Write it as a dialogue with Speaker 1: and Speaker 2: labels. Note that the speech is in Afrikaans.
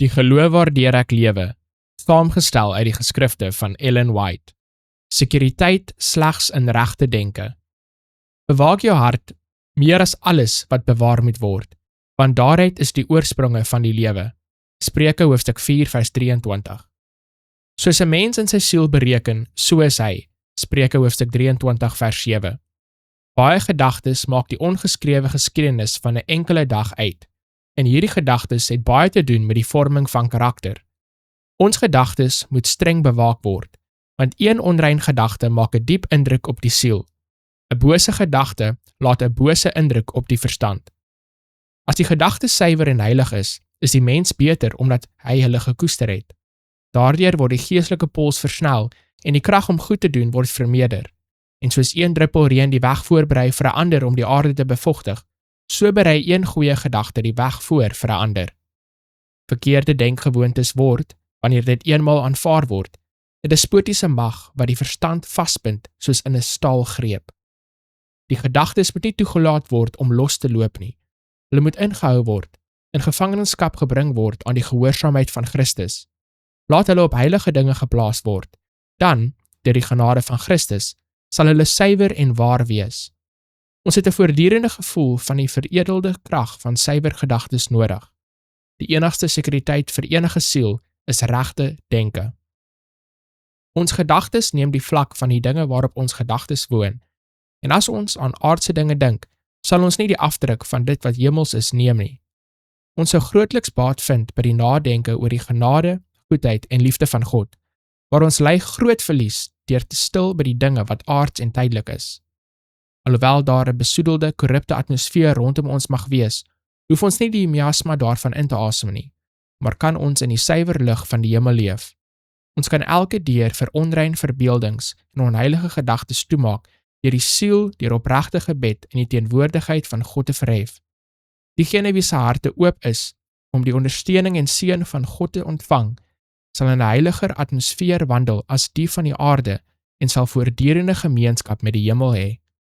Speaker 1: Die geloof waardeur ek lewe, saamgestel uit die geskrifte van Ellen White. Sekuriteit slegs in regte denke. Bewaak jou hart meer as alles wat bewaar moet word, want daaruit is die oorspronge van die lewe. Spreuke hoofstuk 4 vers 23. Soos 'n mens in sy siel bereken, so is hy. Spreuke hoofstuk 23 vers 7. Baie gedagtes maak die ongeskrewe geskiedenis van 'n enkele dag uit, en hierdie gedagtes het baie te doen met die vorming van karakter. Ons gedagtes moet streng bewaak word, want een onrein gedagte maak 'n diep indruk op die siel. 'n Bose gedagte laat 'n bose indruk op die verstand. As die gedagte suiwer en heilig is die mens beter omdat hy hulle gekoester het. Daardeur word die geestelike pols versnel en die krag om goed te doen word vermeerder. En soos een druppel reën die weg voorberei vir 'n ander om die aarde te bevochtig, so berei een goeie gedagte die weg voor vir 'n ander. Verkeerde denkgewoontes word, wanneer dit eenmaal aanvaar word, 'n despotiese mag wat die verstand vasbind soos in 'n staalgreep. Die gedagtes moet nie toegelaat word om los te loop nie. Hulle moet ingehou word, in gevangenskap gebring word aan die gehoorsaamheid van Christus. Laat hulle op heilige dinge geplaas word, dan, deur die genade van Christus, sal hulle suiwer en waar wees. Ons het 'n voortdurende gevoel van die veredelde krag van suiwer gedagtes nodig. Die enigste sekuriteit vir enige siel is regte denke. Ons gedagtes neem die vlak van die dinge waarop ons gedagtes woon, en as ons aan aardse dinge dink, sal ons nie die afdruk van dit wat hemels is neem nie. Ons sou grootliks baat vind by die nadenke oor die genade, goedheid en liefde van God, waar ons ly groot verlies deur te stil by die dinge wat aards en tydelik is. Alhoewel daar 'n besoedelde, korrupte atmosfeer rondom ons mag wees, hoef ons nie die miasma daarvan in te asem nie, maar kan ons in die suiwer lig van die hemel leef. Ons kan elke deur vir onrein verbeeldings en onheilige gedagtes toemaak, deur die siel, deur opregte gebed en die teenwoordigheid van God te verhef. Diegene wie se harte oop is om die ondersteuning en seën van God te ontvang, sal in 'n heiliger atmosfeer wandel as die van die aarde en sal voortdurende gemeenskap met die hemel hê.